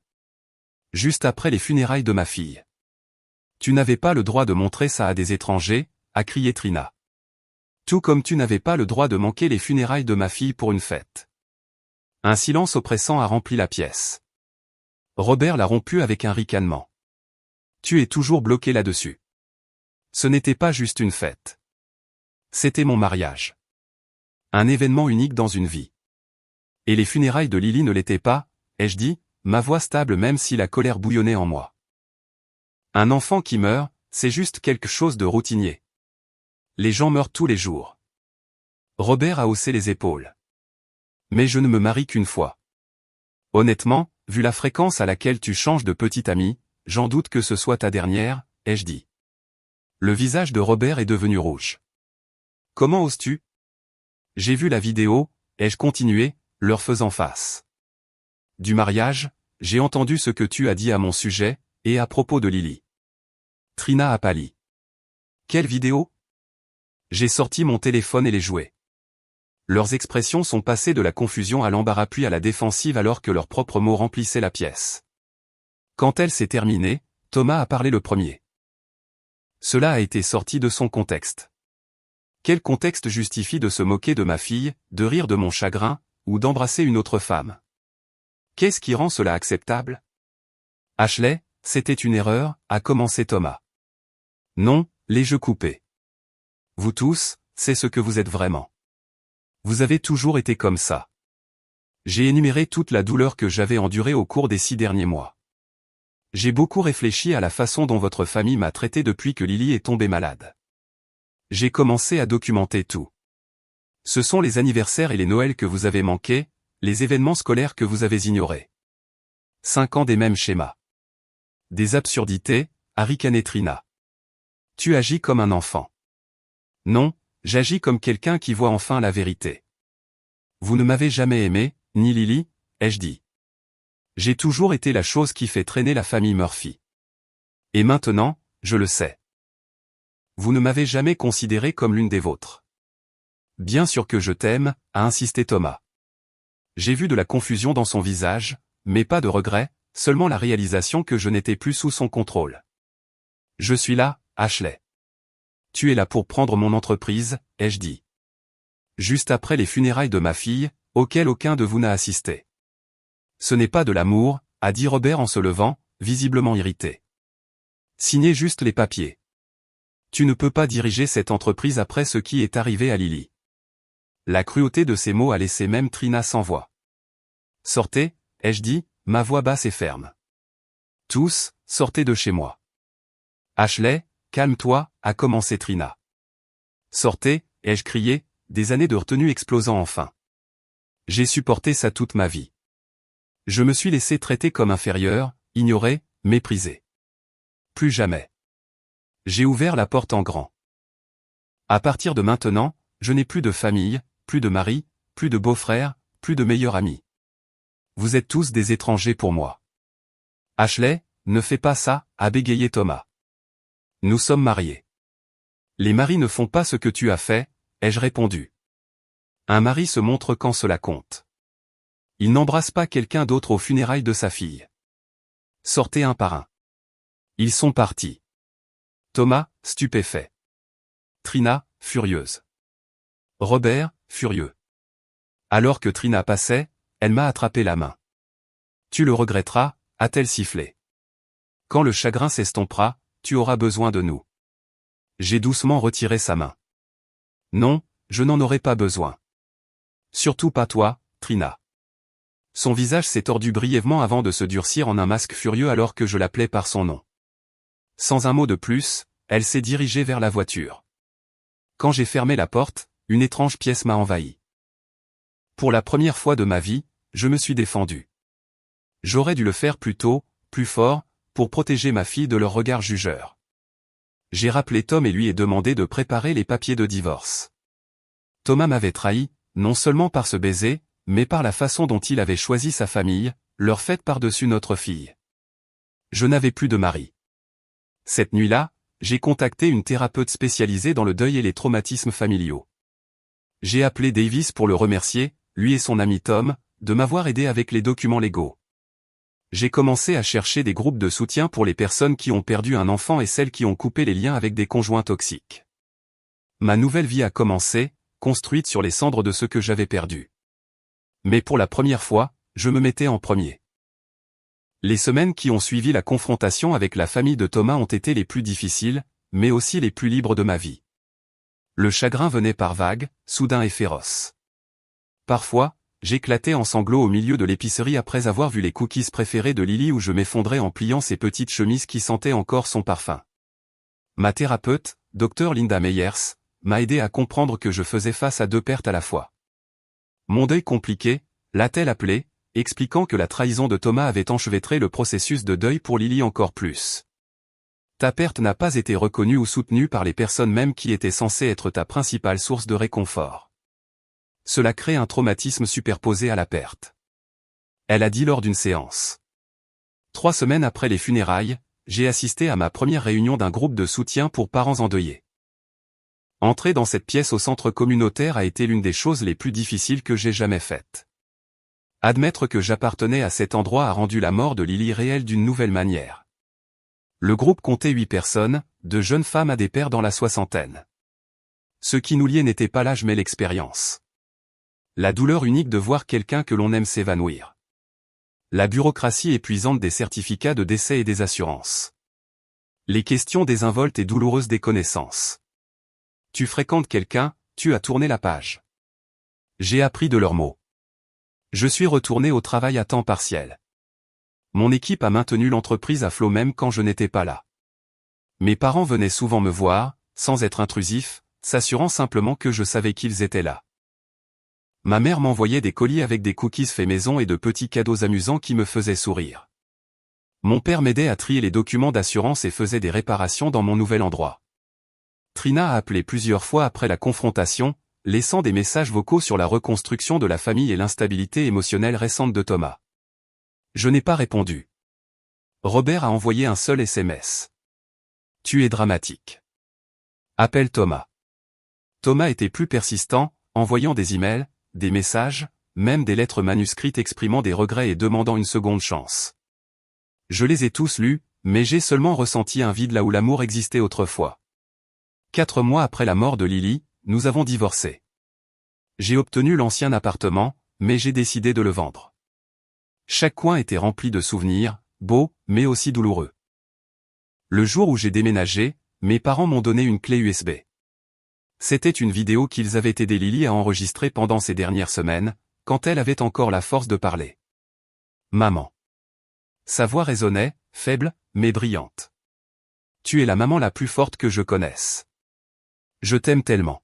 A: Juste après les funérailles de ma fille. »« Tu n'avais pas le droit de montrer ça à des étrangers, » a crié Trina. « Tout comme tu n'avais pas le droit de manquer les funérailles de ma fille pour une fête. » Un silence oppressant a rempli la pièce. Robert l'a rompu avec un ricanement. « Tu es toujours bloqué là-dessus. Ce n'était pas juste une fête. C'était mon mariage. Un événement unique dans une vie. Et les funérailles de Lily ne l'étaient pas, ai-je dit, ma voix stable même si la colère bouillonnait en moi. Un enfant qui meurt, c'est juste quelque chose de routinier. Les gens meurent tous les jours. Robert a haussé les épaules. Mais je ne me marie qu'une fois. Honnêtement, vu la fréquence à laquelle tu changes de petite amie, j'en doute que ce soit ta dernière, ai-je dit. Le visage de Robert est devenu rouge. Comment oses-tu ? J'ai vu la vidéo, ai-je continué, leur faisant face. Du mariage, j'ai entendu ce que tu as dit à mon sujet, et à propos de Lily. Trina a pâli. Quelle vidéo ? J'ai sorti mon téléphone et les jouets. Leurs expressions sont passées de la confusion à l'embarras puis à la défensive alors que leurs propres mots remplissaient la pièce. Quand elle s'est terminée, Thomas a parlé le premier. Cela a été sorti de son contexte. Quel contexte justifie de se moquer de ma fille, de rire de mon chagrin, ou d'embrasser une autre femme ? Qu'est-ce qui rend cela acceptable ? Ashley, c'était une erreur, a commencé Thomas. Non, les jeux coupés. Vous tous, c'est ce que vous êtes vraiment. Vous avez toujours été comme ça. J'ai énuméré toute la douleur que j'avais endurée au cours des 6 derniers mois. J'ai beaucoup réfléchi à la façon dont votre famille m'a traité depuis que Lily est tombée malade. J'ai commencé à documenter tout. Ce sont les anniversaires et les Noëls que vous avez manqués, les événements scolaires que vous avez ignorés. 5 ans des mêmes schémas. Des absurdités, a ricané Trina. Tu agis comme un enfant. Non, j'agis comme quelqu'un qui voit enfin la vérité. Vous ne m'avez jamais aimé, ni Lily, ai-je dit. J'ai toujours été la chose qui fait traîner la famille Murphy. Et maintenant, je le sais. Vous ne m'avez jamais considéré comme l'une des vôtres. Bien sûr que je t'aime, a insisté Thomas. J'ai vu de la confusion dans son visage, mais pas de regret, seulement la réalisation que je n'étais plus sous son contrôle. Je suis là, Ashley. tu es là pour prendre mon entreprise, ai-je dit. Juste après les funérailles de ma fille, auxquelles aucun de vous n'a assisté. Ce n'est pas de l'amour, a dit Robert en se levant, visiblement irrité. Signez juste les papiers. Tu ne peux pas diriger cette entreprise après ce qui est arrivé à Lily. La cruauté de ces mots a laissé même Trina sans voix. Sortez, ai-je dit, ma voix basse et ferme. Tous, sortez de chez moi. Ashley, calme-toi, a commencé Trina. Sortez, ai-je crié, des années de retenue explosant enfin. J'ai supporté ça toute ma vie. Je me suis laissé traiter comme inférieur, ignoré, méprisé. Plus jamais. J'ai ouvert la porte en grand. À partir de maintenant, je n'ai plus de famille, plus de mari, plus de beau-frère, plus de meilleur ami. Vous êtes tous des étrangers pour moi. Ashley, ne fais pas ça, a bégayé Thomas. Nous sommes mariés. Les maris ne font pas ce que tu as fait, ai-je répondu. Un mari se montre quand cela compte. Il n'embrasse pas quelqu'un d'autre aux funérailles de sa fille. Sortez un par un. Ils sont partis. Thomas, stupéfait. Trina, furieuse. Robert, furieux. Alors que Trina passait, elle m'a attrapé la main. Tu le regretteras, a-t-elle sifflé. Quand le chagrin s'estompera, tu auras besoin de nous. J'ai doucement retiré sa main. Non, je n'en aurai pas besoin. Surtout pas toi, Trina. Son visage s'est tordu brièvement avant de se durcir en un masque furieux alors que je l'appelais par son nom. Sans un mot de plus, elle s'est dirigée vers la voiture. Quand j'ai fermé la porte, une étrange pièce m'a envahi. Pour la première fois de ma vie, je me suis défendu. J'aurais dû le faire plus tôt, plus fort, pour protéger ma fille de leur regard jugeur. J'ai rappelé Tom et lui ai demandé de préparer les papiers de divorce. Thomas m'avait trahi, non seulement par ce baiser, mais par la façon dont il avait choisi sa famille, leur fête par-dessus notre fille. Je n'avais plus de mari. Cette nuit-là, j'ai contacté une thérapeute spécialisée dans le deuil et les traumatismes familiaux. J'ai appelé Davis pour le remercier, lui et son ami Tom, de m'avoir aidé avec les documents légaux. J'ai commencé à chercher des groupes de soutien pour les personnes qui ont perdu un enfant et celles qui ont coupé les liens avec des conjoints toxiques. Ma nouvelle vie a commencé, construite sur les cendres de ce que j'avais perdu. Mais pour la première fois, je me mettais en premier. Les semaines qui ont suivi la confrontation avec la famille de Thomas ont été les plus difficiles, mais aussi les plus libres de ma vie. Le chagrin venait par vagues, soudain et féroce. Parfois, j'éclatais en sanglots au milieu de l'épicerie après avoir vu les cookies préférés de Lily où je m'effondrais en pliant ses petites chemises qui sentaient encore son parfum. Ma thérapeute, Dr Linda Meyers, m'a aidé à comprendre que je faisais face à deux pertes à la fois. Mon deuil compliqué, l'a-t-elle appelé, expliquant que la trahison de Thomas avait enchevêtré le processus de deuil pour Lily encore plus. Ta perte n'a pas été reconnue ou soutenue par les personnes même qui étaient censées être ta principale source de réconfort. Cela crée un traumatisme superposé à la perte. Elle a dit lors d'une séance. 3 semaines après les funérailles, j'ai assisté à ma première réunion d'un groupe de soutien pour parents endeuillés. Entrer dans cette pièce au centre communautaire a été l'une des choses les plus difficiles que j'ai jamais faites. Admettre que j'appartenais à cet endroit a rendu la mort de Lily réelle d'une nouvelle manière. Le groupe comptait 8 personnes, de jeunes femmes à des pères dans la soixantaine. Ce qui nous liait n'était pas l'âge mais l'expérience. La douleur unique de voir quelqu'un que l'on aime s'évanouir. La bureaucratie épuisante des certificats de décès et des assurances. Les questions désinvoltes et douloureuses des connaissances. Tu fréquentes quelqu'un, tu as tourné la page. J'ai appris de leurs mots. Je suis retourné au travail à temps partiel. Mon équipe a maintenu l'entreprise à flot même quand je n'étais pas là. Mes parents venaient souvent me voir, sans être intrusifs, s'assurant simplement que je savais qu'ils étaient là. Ma mère m'envoyait des colis avec des cookies faits maison et de petits cadeaux amusants qui me faisaient sourire. Mon père m'aidait à trier les documents d'assurance et faisait des réparations dans mon nouvel endroit. Trina a appelé plusieurs fois après la confrontation, laissant des messages vocaux sur la reconstruction de la famille et l'instabilité émotionnelle récente de Thomas. Je n'ai pas répondu. Robert a envoyé un seul SMS. Tu es dramatique. Appelle Thomas. Thomas était plus persistant, envoyant des emails, des messages, même des lettres manuscrites exprimant des regrets et demandant une seconde chance. Je les ai tous lus, mais j'ai seulement ressenti un vide là où l'amour existait autrefois. 4 mois après la mort de Lily, nous avons divorcé. J'ai obtenu l'ancien appartement, mais j'ai décidé de le vendre. Chaque coin était rempli de souvenirs, beaux, mais aussi douloureux. Le jour où j'ai déménagé, mes parents m'ont donné une clé USB. C'était une vidéo qu'ils avaient aidé Lily à enregistrer pendant ces dernières semaines, quand elle avait encore la force de parler. Maman. Sa voix résonnait, faible, mais brillante. Tu es la maman la plus forte que je connaisse. Je t'aime tellement.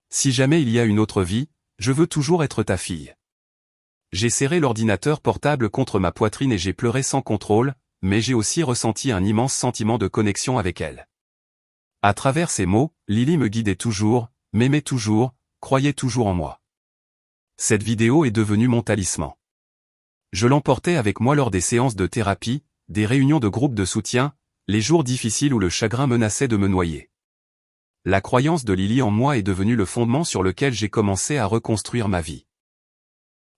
A: Si jamais il y a une autre vie, je veux toujours être ta fille. J'ai serré l'ordinateur portable contre ma poitrine et j'ai pleuré sans contrôle, mais j'ai aussi ressenti un immense sentiment de connexion avec elle. À travers ces mots, Lily me guidait toujours, m'aimait toujours, croyait toujours en moi. Cette vidéo est devenue mon talisman. Je l'emportais avec moi lors des séances de thérapie, des réunions de groupe de soutien, les jours difficiles où le chagrin menaçait de me noyer. La croyance de Lily en moi est devenue le fondement sur lequel j'ai commencé à reconstruire ma vie.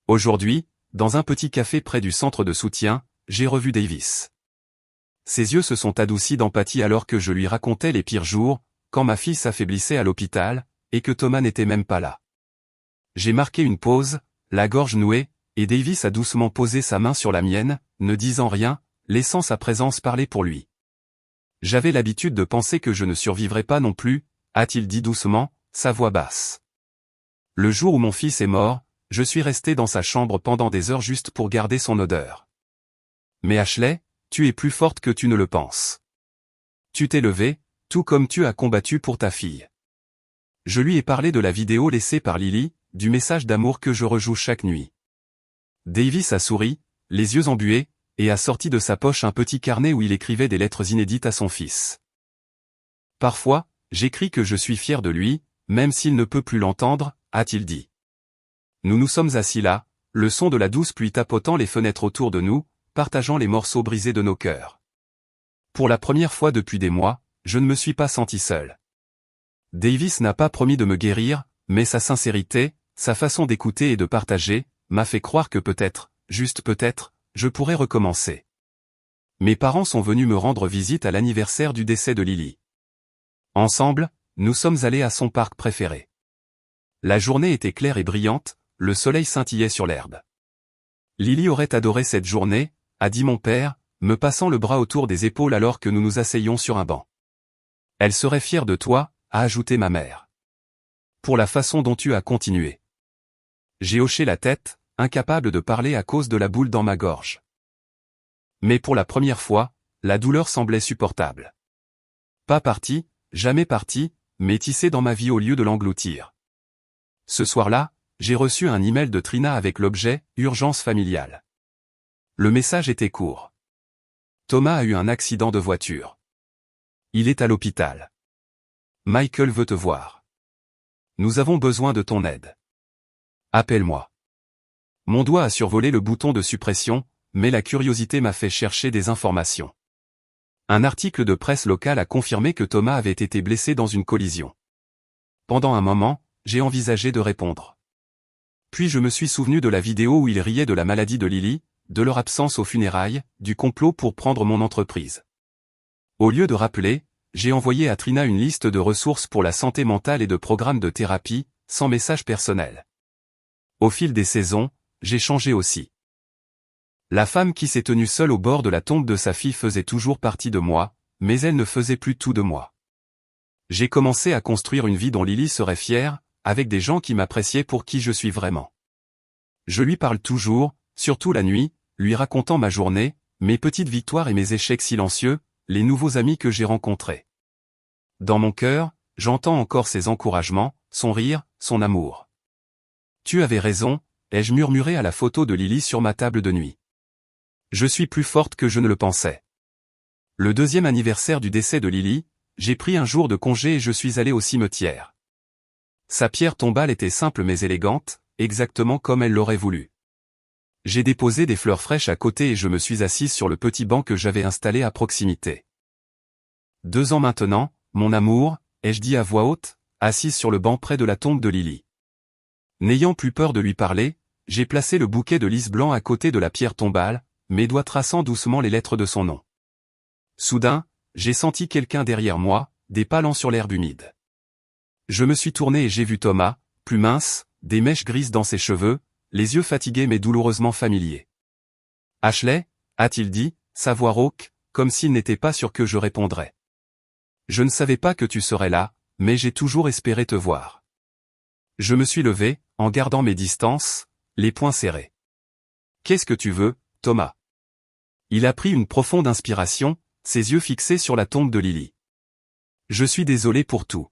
A: Aujourd'hui, dans un petit café près du centre de soutien, j'ai revu Davis. Ses yeux se sont adoucis d'empathie alors que je lui racontais les pires jours, quand ma fille s'affaiblissait à l'hôpital, et que Thomas n'était même pas là. J'ai marqué une pause, la gorge nouée, et Davis a doucement posé sa main sur la mienne, ne disant rien, laissant sa présence parler pour lui. J'avais l'habitude de penser que je ne survivrais pas non plus, a-t-il dit doucement, sa voix basse. Le jour où mon fils est mort, je suis resté dans sa chambre pendant des heures juste pour garder son odeur. Mais Ashley, tu es plus forte que tu ne le penses. Tu t'es levée, tout comme tu as combattu pour ta fille. Je lui ai parlé de la vidéo laissée par Lily, du message d'amour que je rejoue chaque nuit. Davis a souri, les yeux embués, et a sorti de sa poche un petit carnet où il écrivait des lettres inédites à son fils. Parfois, j'écris que je suis fier de lui, même s'il ne peut plus l'entendre, a-t-il dit. Nous nous sommes assis là, le son de la douce pluie tapotant les fenêtres autour de nous, partageant les morceaux brisés de nos cœurs. Pour la première fois depuis des mois, je ne me suis pas senti seul. Davis n'a pas promis de me guérir, mais sa sincérité, sa façon d'écouter et de partager, m'a fait croire que peut-être, juste peut-être, je pourrais recommencer. Mes parents sont venus me rendre visite à l'anniversaire du décès de Lily. Ensemble, nous sommes allés à son parc préféré. La journée était claire et brillante, le soleil scintillait sur l'herbe. Lily aurait adoré cette journée, a dit mon père, me passant le bras autour des épaules alors que nous nous asseyions sur un banc. Elle serait fière de toi, a ajouté ma mère. Pour la façon dont tu as continué. J'ai hoché la tête, incapable de parler à cause de la boule dans ma gorge. Mais pour la première fois, la douleur semblait supportable. Pas partie, jamais partie, mais tissée dans ma vie au lieu de l'engloutir. Ce soir-là, j'ai reçu un email de Trina avec l'objet « Urgence familiale ». Le message était court. Thomas a eu un accident de voiture. Il est à l'hôpital. Michael veut te voir. Nous avons besoin de ton aide. Appelle-moi. Mon doigt a survolé le bouton de suppression, mais la curiosité m'a fait chercher des informations. Un article de presse locale a confirmé que Thomas avait été blessé dans une collision. Pendant un moment, j'ai envisagé de répondre. Puis je me suis souvenu de la vidéo où il riait de la maladie de Lily, de leur absence aux funérailles, du complot pour prendre mon entreprise. Au lieu de rappeler, j'ai envoyé à Trina une liste de ressources pour la santé mentale et de programmes de thérapie, sans message personnel. Au fil des saisons, j'ai changé aussi. La femme qui s'est tenue seule au bord de la tombe de sa fille faisait toujours partie de moi, mais elle ne faisait plus tout de moi. J'ai commencé à construire une vie dont Lily serait fière, avec des gens qui m'appréciaient pour qui je suis vraiment. Je lui parle toujours, surtout la nuit, lui racontant ma journée, mes petites victoires et mes échecs silencieux, les nouveaux amis que j'ai rencontrés. Dans mon cœur, j'entends encore ses encouragements, son rire, son amour. Tu avais raison, ai-je murmuré à la photo de Lily sur ma table de nuit. Je suis plus forte que je ne le pensais. Le 2e anniversaire du décès de Lily, j'ai pris un jour de congé et je suis allé au cimetière. Sa pierre tombale était simple mais élégante, exactement comme elle l'aurait voulu. J'ai déposé des fleurs fraîches à côté et je me suis assise sur le petit banc que j'avais installé à proximité. 2 ans maintenant, mon amour, ai-je dit à voix haute, assise sur le banc près de la tombe de Lily. N'ayant plus peur de lui parler, j'ai placé le bouquet de lys blanc à côté de la pierre tombale, mes doigts traçant doucement les lettres de son nom. Soudain, j'ai senti quelqu'un derrière moi, des pas lents sur l'herbe humide. Je me suis tourné et j'ai vu Thomas, plus mince, des mèches grises dans ses cheveux, les yeux fatigués mais douloureusement familiers. « Ashley » a-t-il dit, sa voix rauque, comme s'il n'était pas sûr que je répondrais. « Je ne savais pas que tu serais là, mais j'ai toujours espéré te voir. » Je me suis levé, en gardant mes distances, les poings serrés. « Qu'est-ce que tu veux, Thomas ?» Il a pris une profonde inspiration, ses yeux fixés sur la tombe de Lily. « Je suis désolé pour tout.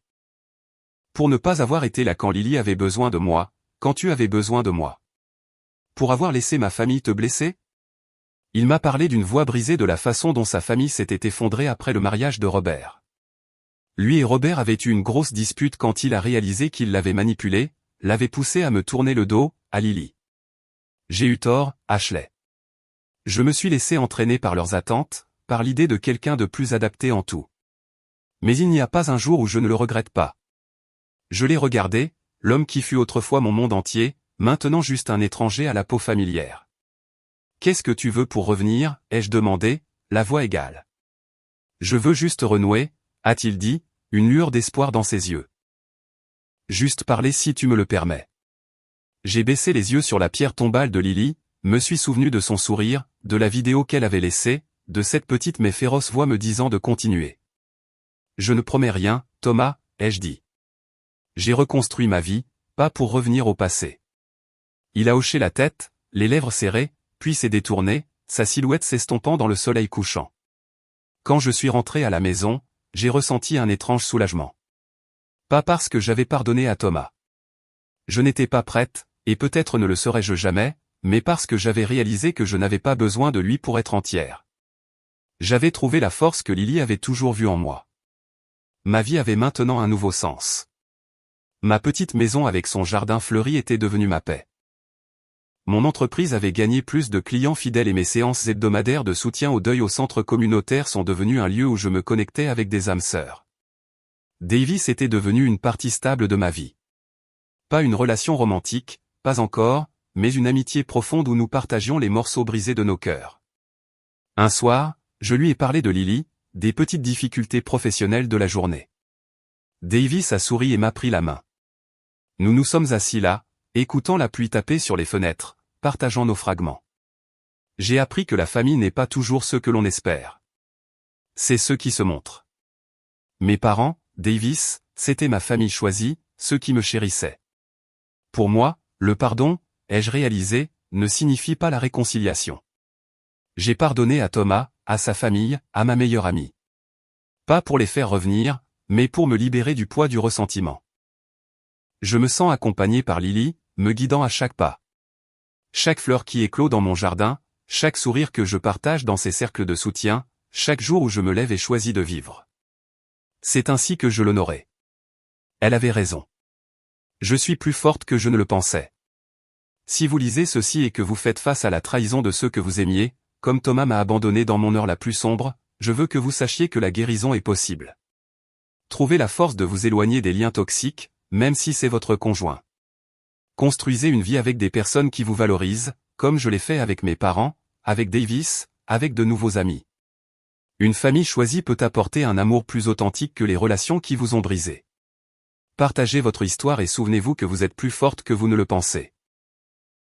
A: Pour ne pas avoir été là quand Lily avait besoin de moi, quand tu avais besoin de moi. Pour avoir laissé ma famille te blesser ?» Il m'a parlé d'une voix brisée de la façon dont sa famille s'était effondrée après le mariage de Robert. Lui et Robert avaient eu une grosse dispute quand il a réalisé qu'il l'avait manipulé, l'avait poussé à me tourner le dos, à Lily. J'ai eu tort, Ashley. Je me suis laissé entraîner par leurs attentes, par l'idée de quelqu'un de plus adapté en tout. Mais il n'y a pas un jour où je ne le regrette pas. Je l'ai regardé, l'homme qui fut autrefois mon monde entier, maintenant juste un étranger à la peau familière. « Qu'est-ce que tu veux pour revenir » ai-je demandé, la voix égale. « Je veux juste renouer » a-t-il dit, une lueur d'espoir dans ses yeux. « Juste parler si tu me le permets. » J'ai baissé les yeux sur la pierre tombale de Lily, me suis souvenu de son sourire, de la vidéo qu'elle avait laissée, de cette petite mais féroce voix me disant de continuer. « Je ne promets rien, Thomas » ai-je dit. J'ai reconstruit ma vie, pas pour revenir au passé. Il a hoché la tête, les lèvres serrées, puis s'est détourné, sa silhouette s'estompant dans le soleil couchant. Quand je suis rentré à la maison, j'ai ressenti un étrange soulagement. Pas parce que j'avais pardonné à Thomas. Je n'étais pas prête, et peut-être ne le serais-je jamais, mais parce que j'avais réalisé que je n'avais pas besoin de lui pour être entière. J'avais trouvé la force que Lily avait toujours vue en moi. Ma vie avait maintenant un nouveau sens. Ma petite maison avec son jardin fleuri était devenue ma paix. Mon entreprise avait gagné plus de clients fidèles et mes séances hebdomadaires de soutien au deuil au centre communautaire sont devenues un lieu où je me connectais avec des âmes sœurs. Davis était devenu une partie stable de ma vie. Pas une relation romantique, pas encore, mais une amitié profonde où nous partagions les morceaux brisés de nos cœurs. Un soir, je lui ai parlé de Lily, des petites difficultés professionnelles de la journée. Davis a souri et m'a pris la main. Nous nous sommes assis là, écoutant la pluie taper sur les fenêtres, partageant nos fragments. J'ai appris que la famille n'est pas toujours ce que l'on espère. C'est ceux qui se montrent. Mes parents, Davis, c'était ma famille choisie, ceux qui me chérissaient. Pour moi, le pardon, ai-je réalisé, ne signifie pas la réconciliation. J'ai pardonné à Thomas, à sa famille, à ma meilleure amie. Pas pour les faire revenir, mais pour me libérer du poids du ressentiment. Je me sens accompagné par Lily, me guidant à chaque pas. Chaque fleur qui éclot dans mon jardin, chaque sourire que je partage dans ces cercles de soutien, chaque jour où je me lève et choisis de vivre. C'est ainsi que je l'honorais. Elle avait raison. Je suis plus forte que je ne le pensais. Si vous lisez ceci et que vous faites face à la trahison de ceux que vous aimiez, comme Thomas m'a abandonné dans mon heure la plus sombre, je veux que vous sachiez que la guérison est possible. Trouvez la force de vous éloigner des liens toxiques, même si c'est votre conjoint. Construisez une vie avec des personnes qui vous valorisent, comme je l'ai fait avec mes parents, avec Davis, avec de nouveaux amis. Une famille choisie peut apporter un amour plus authentique que les relations qui vous ont brisé. Partagez votre histoire et souvenez-vous que vous êtes plus forte que vous ne le pensez.